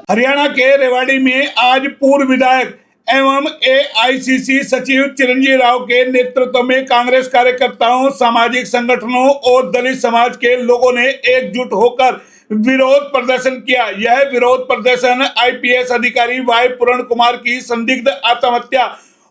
हरियाणा के रेवाड़ी में आज पूर्व विधायक एवं एआईसीसी सचिव चिरंजीव राव के नेतृत्व में कांग्रेस कार्यकर्ताओं, सामाजिक संगठनों और दलित समाज के लोगों ने एकजुट होकर विरोध प्रदर्शन किया। यह विरोध प्रदर्शन आईपीएस अधिकारी वाई पूरण कुमार की संदिग्ध आत्महत्या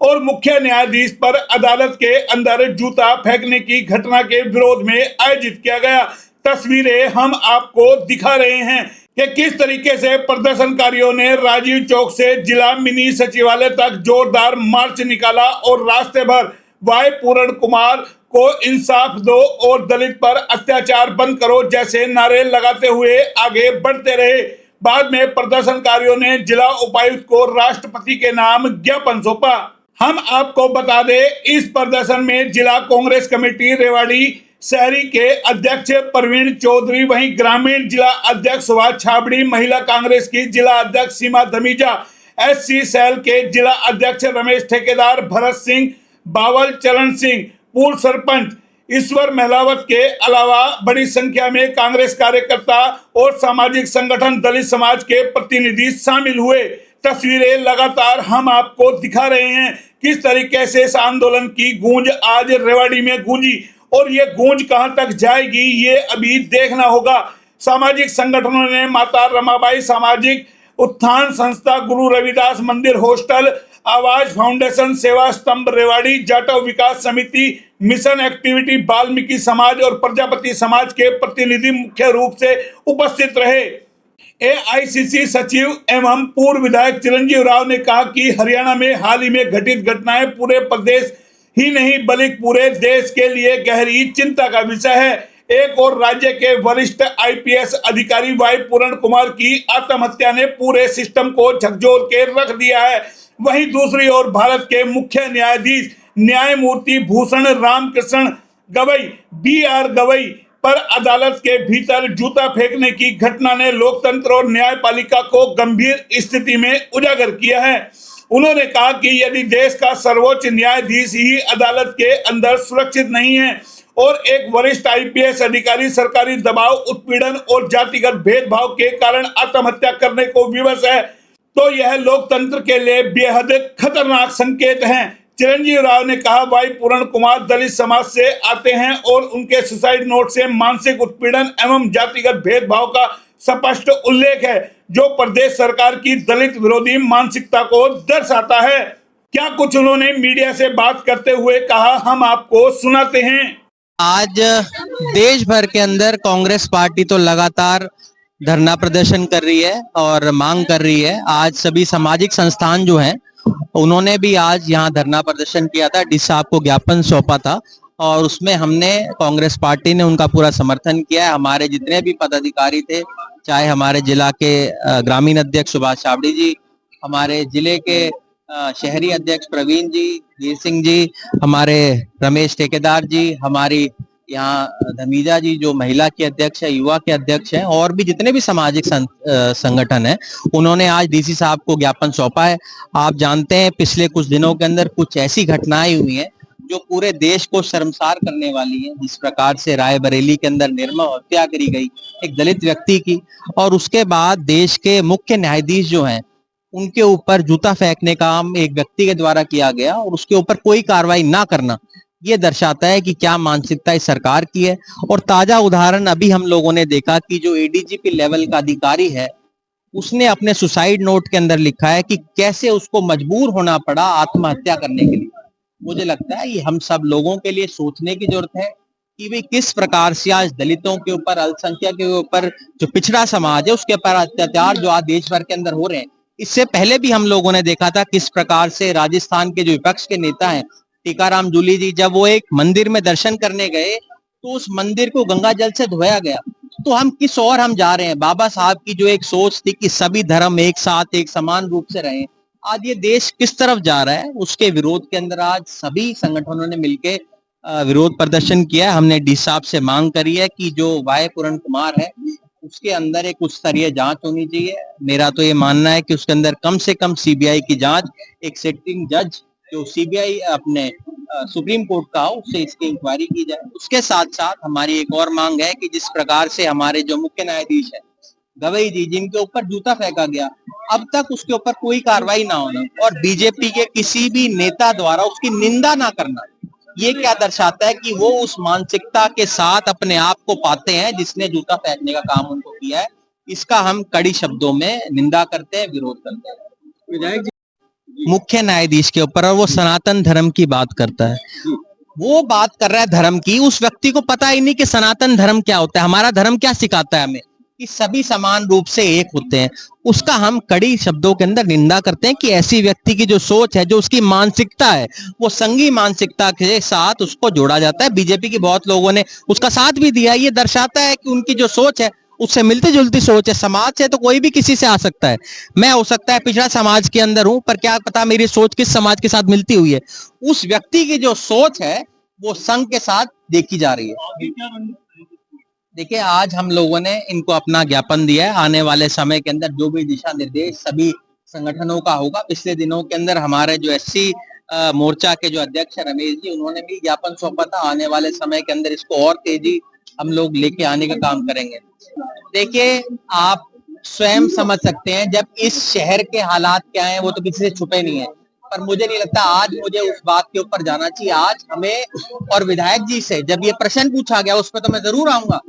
और मुख्य न्यायाधीश पर अदालत के अंदर जूता फेंकने की घटना के विरोध में आयोजित किया गया। तस्वीरें हम आपको दिखा रहे हैं कि किस तरीके से प्रदर्शनकारियों ने राजीव चौक से जिला मिनी सचिवालय तक जोरदार मार्च निकाला और रास्ते भर वाई पूरण कुमार को इंसाफ दो और दलित पर अत्याचार बंद करो जैसे नारे लगाते हुए आगे बढ़ते रहे। बाद में प्रदर्शनकारियों ने जिला उपायुक्त को राष्ट्रपति के नाम ज्ञापन सौंपा। हम आपको बता दें, इस प्रदर्शन में जिला कांग्रेस कमेटी रेवाड़ी शहरी के अध्यक्ष प्रवीण चौधरी, वहीं ग्रामीण जिला अध्यक्ष सुभाष छाबड़ी, महिला कांग्रेस की जिला अध्यक्ष सीमा धमीजा, एससी सेल के जिला अध्यक्ष रमेश ठेकेदार, भरत सिंह, बावल चरण सिंह, पूर्व सरपंच ईश्वर महलावत के अलावा बड़ी संख्या में कांग्रेस कार्यकर्ता और सामाजिक संगठन दलित समाज के प्रतिनिधि शामिल हुए। तस्वीरें लगातार हम आपको दिखा रहे हैं किस तरीके से इस आंदोलन की गूंज आज रेवाड़ी में गूंजी और ये गूंज कहां तक जाएगी ये अभी देखना होगा। सामाजिक संगठनों ने माता रमाबाई सामाजिक उत्थान संस्था, गुरु रविदास मंदिर हॉस्टल, आवाज फाउंडेशन, सेवा स्तंभ रेवाड़ी, जाटव विकास समिति, मिशन एक्टिविटी, वाल्मीकि समाज और प्रजापति समाज के प्रतिनिधि मुख्य रूप से उपस्थित रहे। एआईसीसी सचिव एवं पूर्व विधायक चिरंजीव राव ने कहा कि हरियाणा में हाल ही में घटित घटनाएं पूरे प्रदेश ही नहीं बल्कि पूरे देश के लिए गहरी चिंता का विषय है। एक और राज्य के वरिष्ठ आईपीएस अधिकारी वाई पूरण कुमार की आत्महत्या ने पूरे सिस्टम को झकझोर के रख दिया है। वहीं दूसरी ओर भारत के मुख्य न्यायाधीश न्यायमूर्ति भूषण रामकृष्ण गवई बीआर गवई पर अदालत के भीतर जूता फेंकने की घटना ने लोकतंत्र और न्यायपालिका को गंभीर स्थिति में उजागर किया है। उन्होंने कहा कि यदि देश का सर्वोच्च न्यायाधीश ही अदालत के अंदर सुरक्षित नहीं है और एक वरिष्ठ आईपीएस अधिकारी सरकारी दबाव, उत्पीड़न और जातिगत भेदभाव के कारण आत्महत्या करने को विवश है तो यह लोकतंत्र के लिए बेहद खतरनाक संकेत है। चिरंजीव राव ने कहा, वाई पूरण कुमार दलित समाज से आते हैं और उनके सुसाइड नोट से मानसिक उत्पीड़न एवं जातिगत भेदभाव का स्पष्ट उल्लेख है जो प्रदेश सरकार की दलित विरोधी मानसिकता को दर्शाता है। क्या कुछ उन्होंने मीडिया से बात करते हुए कहा, हम आपको सुनाते हैं। आज देश भर के अंदर कांग्रेस पार्टी तो लगातार धरना प्रदर्शन कर रही है और मांग कर रही है। आज सभी सामाजिक संस्थान जो हैं उन्होंने भी आज यहाँ धरना प्रदर्शन किया था, डी साहब को ज्ञापन सौंपा था और उसमें हमने कांग्रेस पार्टी ने उनका पूरा समर्थन किया है। हमारे जितने भी पदाधिकारी थे, चाहे हमारे जिला के ग्रामीण अध्यक्ष सुभाष छाबड़ी जी, हमारे जिले के शहरी अध्यक्ष प्रवीण जी, वीर सिंह जी, हमारे रमेश ठेकेदार जी, हमारी यहाँ धमीजा जी जो महिला की अध्यक्ष है, युवा के अध्यक्ष हैं और भी जितने भी सामाजिक संगठन हैं, उन्होंने आज डीसी साहब को ज्ञापन सौंपा है। आप जानते हैं पिछले कुछ दिनों के अंदर कुछ ऐसी घटनाएं हुई हैं जो पूरे देश को शर्मसार करने वाली है। जिस प्रकार से रायबरेली के अंदर निर्मम हत्या करी गई एक दलित व्यक्ति की और उसके बाद देश के मुख्य न्यायाधीश जो हैं उनके ऊपर जूता फेंकने का काम एक व्यक्ति के द्वारा किया गया और उसके ऊपर कोई कार्रवाई ना करना, ये दर्शाता है कि क्या मानसिकता इस सरकार की है। और ताजा उदाहरण अभी हम लोगों ने देखा कि जो एडीजीपी लेवल का अधिकारी है उसने अपने सुसाइड नोट के अंदर लिखा है कि कैसे उसको मजबूर होना पड़ा आत्महत्या करने के लिए। मुझे लगता है ये हम सब लोगों के लिए सोचने की जरूरत है कि भाई किस प्रकार से आज दलितों के ऊपर, अल्पसंख्यक के ऊपर, जो पिछड़ा समाज है उसके ऊपर अत्याचार जो आज देश भर के अंदर हो रहे हैं। इससे पहले भी हम लोगों ने देखा था किस प्रकार से राजस्थान के जो विपक्ष के नेता हैं टीकाराम जूली जी, जब वो एक मंदिर में दर्शन करने गए तो उस मंदिर को गंगा जल से धोया गया। तो हम किस ओर हम जा रहे हैं? बाबा साहब की जो एक सोच थी कि सभी धर्म एक साथ एक समान रूप से रहें, आज ये देश किस तरफ जा रहा है उसके विरोध के अंदर आज सभी संगठनों ने मिलकर विरोध प्रदर्शन किया है। हमने डी साहब से मांग करी है कि जो वाई पूरण कुमार है उसके अंदर एक उच्च स्तरीय जांच होनी चाहिए। मेरा तो ये मानना है कि उसके अंदर कम से कम सीबीआई की जांच, एक सिटिंग जज जो सीबीआई अपने सुप्रीम कोर्ट का हो, उससे इसकी इंक्वायरी की जाए। उसके साथ साथ हमारी एक और मांग है कि जिस प्रकार से हमारे जो मुख्य न्यायाधीश है गवई जी, जिनके ऊपर जूता फेंका गया, अब तक उसके ऊपर कोई कार्रवाई ना होना और बीजेपी के किसी भी नेता द्वारा उसकी निंदा ना करना, ये क्या दर्शाता है कि वो उस मानसिकता के साथ अपने आप को पाते हैं जिसने जूता फेंकने का काम उनको किया है। इसका हम कड़ी शब्दों में निंदा करते हैं, विरोध करते हैं। विधायक जी मुख्य न्यायाधीश के ऊपर, और वो सनातन धर्म की बात करता है, वो बात कर रहा है धर्म की। उस व्यक्ति को पता ही नहीं कि सनातन धर्म क्या होता है, हमारा धर्म क्या सिखाता है हमें कि सभी समान रूप से एक होते हैं। उसका हम कड़ी शब्दों के अंदर निंदा करते हैं कि ऐसी व्यक्ति की जो सोच है, जो उसकी मानसिकता है, वो संघी मानसिकता के साथ उसको जोड़ा जाता है। बीजेपी के बहुत लोगों ने उसका साथ भी दिया। ये दर्शाता है कि उनकी जो सोच है उससे मिलती जुलती सोच है। समाज से तो कोई भी किसी से आ सकता है, मैं हो सकता है पिछड़ा समाज के अंदर हूं, पर क्या पता मेरी सोच किस समाज के साथ मिलती हुई है। उस व्यक्ति की जो सोच है वो संघ के साथ देखी जा रही है। देखिए, आज हम लोगों ने इनको अपना ज्ञापन दिया है। आने वाले समय के अंदर जो भी दिशा निर्देश सभी संगठनों का होगा। पिछले दिनों के अंदर हमारे जो एससी मोर्चा के जो अध्यक्ष रमेश जी, उन्होंने भी ज्ञापन सौंपा था। आने वाले समय के अंदर इसको और तेजी हम लोग लेके आने का काम करेंगे। देखिए, आप स्वयं समझ सकते हैं जब इस शहर के हालात क्या हैं, वो तो किसी से छुपे नहीं है। पर मुझे नहीं लगता आज मुझे उस बात के ऊपर जाना चाहिए। आज हमें और विधायक जी से जब ये प्रश्न पूछा गया, उस पर तो मैं जरूर आऊंगा।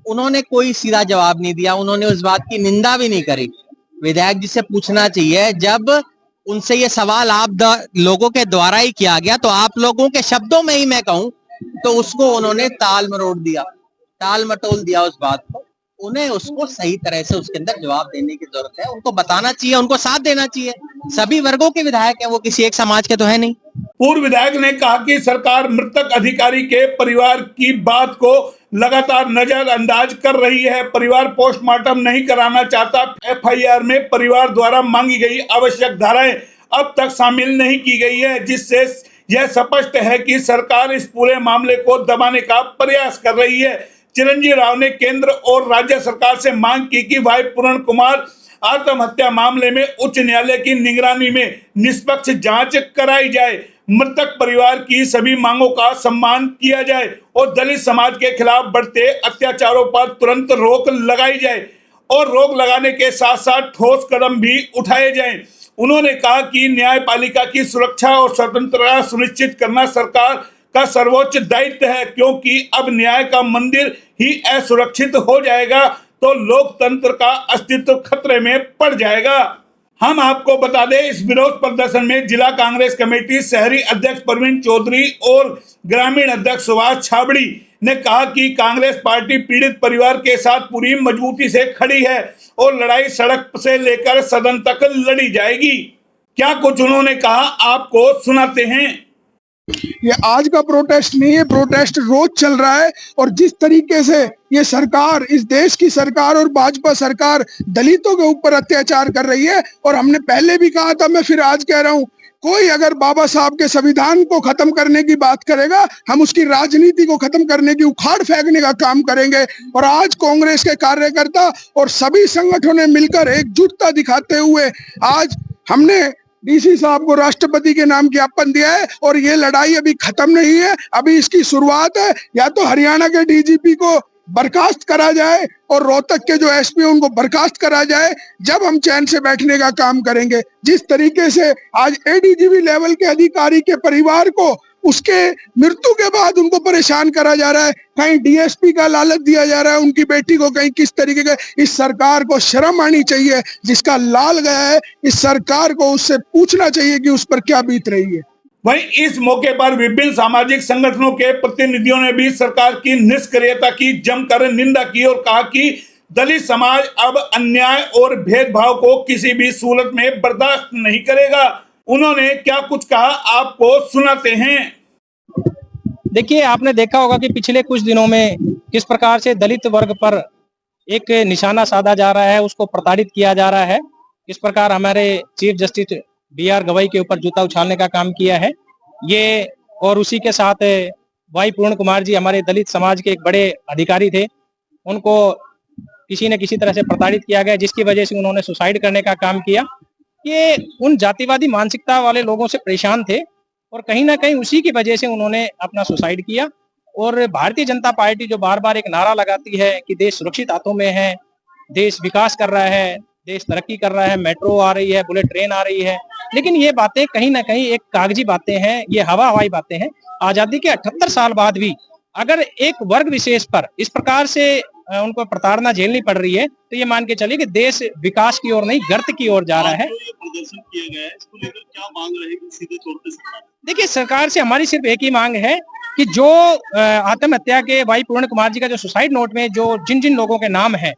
उन्होंने कोई सीधा जवाब नहीं दिया, उन्होंने उस बात की निंदा भी नहीं करी। विधायक जी से पूछना चाहिए, जब उनसे ये सवाल आप लोगों के द्वारा ही किया गया, तो आप लोगों के शब्दों में ही मैं कहूं तो उसको उन्होंने टाल मटोल दिया उस बात को। उन्हें उसको सही तरह से उसके अंदर जवाब देने की जरूरत है। उनको बताना चाहिए, उनको साथ देना चाहिए। सभी वर्गों के विधायक हैं, वो किसी एक समाज के तो है नहीं। पूर्व विधायक ने कहा कि सरकार मृतक अधिकारी के परिवार की बात को लगातार नजरअंदाज कर रही है। परिवार पोस्टमार्टम नहीं कराना चाहता। एफआईआर में परिवार द्वारा मांगी गई आवश्यक धाराएं अब तक शामिल नहीं की गई है, जिससे यह स्पष्ट है कि सरकार इस पूरे मामले को दबाने का प्रयास कर रही है। चिरंजीव राव ने केंद्र और राज्य सरकार से मांग की कि भाई पूर्ण कुमार आत्महत्या मामले में उच्च न्यायालय की निगरानी में निष्पक्ष जांच कराई जाए, मृतक परिवार की सभी मांगों का सम्मान किया जाए और दलित समाज के खिलाफ बढ़ते अत्याचारों पर तुरंत रोक लगाई जाए और रोक लगाने के साथ साथ ठोस कदम भी उठाए जाएं। उन्होंने कहा कि न्यायपालिका की सुरक्षा और स्वतंत्रता सुनिश्चित करना सरकार का सर्वोच्च दायित्व है, क्योंकि अब न्याय का मंदिर ही असुरक्षित हो जाएगा तो लोकतंत्र का अस्तित्व खतरे में पड़ जाएगा। हम आपको बता दें, इस विरोध प्रदर्शन में जिला कांग्रेस कमेटी शहरी अध्यक्ष प्रवीण चौधरी और ग्रामीण अध्यक्ष सुभाष छाबड़ी ने कहा कि कांग्रेस पार्टी पीड़ित परिवार के साथ पूरी मजबूती से खड़ी है और लड़ाई सड़क से लेकर सदन तक लड़ी जाएगी। क्या कुछ उन्होंने कहा, आपको सुनाते हैं। ये आज का प्रोटेस्ट नहीं है, प्रोटेस्ट रोज चल रहा है। और जिस तरीके से ये सरकार, इस देश की सरकार और भाजपा सरकार दलितों के ऊपर अत्याचार कर रही है, और हमने पहले भी कहा था, मैं फिर आज कह रहा हूँ, कोई अगर बाबा साहब के संविधान को खत्म करने की बात करेगा, हम उसकी राजनीति को खत्म करने की, उखाड़ फेंकने का काम करेंगे। और आज कांग्रेस के कार्यकर्ता और सभी संगठनों ने मिलकर एकजुटता दिखाते हुए आज हमने डीसी साहब को राष्ट्रपति के नाम ज्ञापन दिया है। और ये लड़ाई अभी खत्म नहीं है, अभी इसकी शुरुआत है। या तो हरियाणा के डीजीपी को बर्खास्त करा जाए और रोहतक के जो एसपी उनको बर्खास्त करा जाए, जब हम चैन से बैठने का काम करेंगे। जिस तरीके से आज एडीजीपी लेवल के अधिकारी के परिवार को उसके मृत्यु के बाद उनको परेशान करा जा रहा है, कहीं डीएसपी का लालच दिया जा रहा है उनकी बेटी को, कहीं किस तरीके का। इस सरकार को शर्म आनी चाहिए। जिसका लाल गया है, इस सरकार को उससे पूछना चाहिए कि उस पर क्या बीत रही है। वहीं इस मौके पर विभिन्न सामाजिक संगठनों के प्रतिनिधियों ने भी सरकार की निष्क्रियता की जमकर निंदा की और कहा कि दलित समाज अब अन्याय और भेदभाव को किसी भी सूरत में बर्दाश्त नहीं करेगा। उन्होंने क्या कुछ कहा, आपको सुनाते हैं। देखिए, आपने देखा होगा कि पिछले कुछ दिनों में किस प्रकार से दलित वर्ग पर एक निशाना साधा जा रहा है, उसको प्रताड़ित किया जा रहा है। किस प्रकार हमारे चीफ जस्टिस बीआर गवई के ऊपर जूता उछालने का काम किया है ये, और उसी के साथ भाई पूर्ण कुमार जी हमारे दलित समाज के एक बड़े अधिकारी थे, उनको किसी न किसी तरह से प्रताड़ित किया गया, जिसकी वजह से उन्होंने सुसाइड करने का काम किया। ये उन जातिवादी मानसिकता वाले लोगों से परेशान थे और कहीं ना कहीं उसी की वजह से उन्होंने अपना सुसाइड किया। और भारतीय जनता पार्टी जो बार बार एक नारा लगाती है कि देश सुरक्षित हाथों में है, देश विकास कर रहा है, देश तरक्की कर रहा है, मेट्रो आ रही है, बुलेट ट्रेन आ रही है, लेकिन ये बातें कहीं ना कहीं एक कागजी बातें हैं, ये हवाई बातें हैं। आजादी के 78 साल बाद भी अगर एक वर्ग विशेष पर इस प्रकार से उनको प्रताड़ना झेलनी पड़ रही है, तो ये मान के चलिए कि देश विकास की ओर नहीं, गर्त की ओर जा रहा है। ये प्रदर्शन किया गया है, इसको लेकर क्या मांग रहेगी सीधे तौर पे सरकार? देखिए, सरकार से हमारी सिर्फ एक ही मांग है कि जो आत्महत्या के वाई पूर्ण कुमार जी का जो सुसाइड नोट में जो जिन जिन लोगों के नाम है,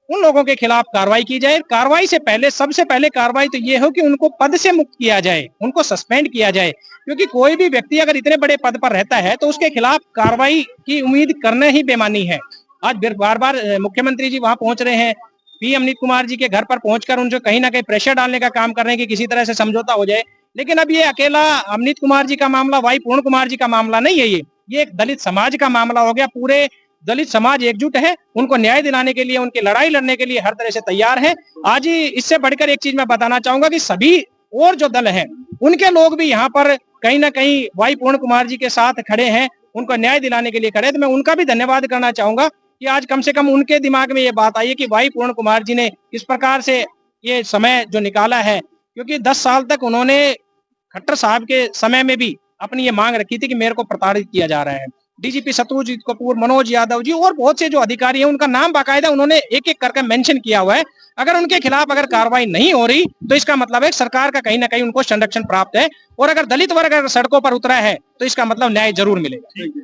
उन लोगों के खिलाफ कार्रवाई की जाए। कार्रवाई से पहले, सबसे पहले कार्रवाई तो ये हो कि उनको पद से मुक्त किया जाए, उनको सस्पेंड किया जाए, क्योंकि कोई भी व्यक्ति अगर इतने बड़े पद पर रहता है तो उसके खिलाफ कार्रवाई की उम्मीद करना ही बेमानी है। आज बार बार मुख्यमंत्री जी वहां पहुंच रहे हैं, पी अमनीत कुमार जी के घर पर पहुंचकर उन जो कहीं ना कहीं प्रेशर डालने का काम कर रहे हैं कि किसी तरह से समझौता हो जाए। लेकिन अब ये अकेला अमनीत कुमार जी का मामला, वाई पूर्ण कुमार जी का मामला नहीं है, ये एक दलित समाज का मामला हो गया। पूरे दलित समाज एकजुट है, उनको न्याय दिलाने के लिए, उनकी लड़ाई लड़ने के लिए हर तरह से तैयार है। आज ही इससे बढ़कर एक चीज मैं बताना चाहूंगा कि सभी और जो दल हैं, उनके लोग भी यहाँ पर कहीं ना कहीं वाई पूर्ण कुमार जी के साथ खड़े हैं, उनको न्याय दिलाने के लिए खड़े। तो मैं उनका भी धन्यवाद करना चाहूंगा कि आज कम से कम उनके दिमाग में ये बात आई है कि वाई पूर्ण कुमार जी ने इस प्रकार से ये समय जो निकाला है, क्योंकि 10 साल तक उन्होंने खट्टर साहब के समय में भी अपनी ये मांग रखी थी कि मेरे को प्रताड़ित किया जा रहा है। डीजीपी शत्रुजीत कपूर, मनोज यादव जी और बहुत से जो अधिकारी हैं, उनका नाम बाकायदा उन्होंने एक एक करके मेंशन किया हुआ है। अगर उनके खिलाफ अगर कार्रवाई नहीं हो रही तो इसका मतलब है सरकार का कहीं ना कहीं उनको संरक्षण प्राप्त है, और अगर दलित वर्ग अगर सड़कों पर उतरा है तो इसका मतलब न्याय जरूर मिलेगा।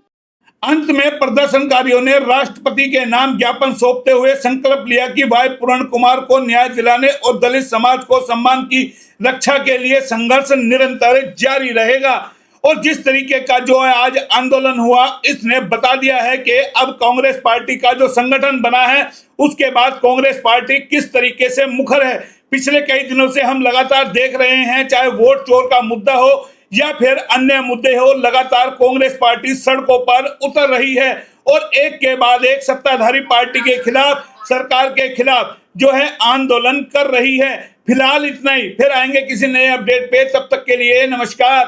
अंत में प्रदर्शनकारियों ने राष्ट्रपति के नाम ज्ञापन सौंपते हुए संकल्प लिया कि भाई पूर्ण कुमार को न्याय दिलाने और दलित समाज को सम्मान की रक्षा के लिए संघर्ष निरंतर जारी रहेगा। और जिस तरीके का जो है आज आंदोलन हुआ, इसने बता दिया है कि अब कांग्रेस पार्टी का जो संगठन बना है, उसके बाद कांग्रेस पार्टी किस तरीके से मुखर है। पिछले कई दिनों से हम लगातार देख रहे हैं, चाहे वोट चोर का मुद्दा हो या फिर अन्य मुद्दे हो, लगातार कांग्रेस पार्टी सड़कों पर उतर रही है और एक के बाद एक सत्ताधारी पार्टी के खिलाफ, सरकार के खिलाफ जो है आंदोलन कर रही है। फिलहाल इतना ही, फिर आएंगे किसी नए अपडेट पे, तब तक के लिए नमस्कार।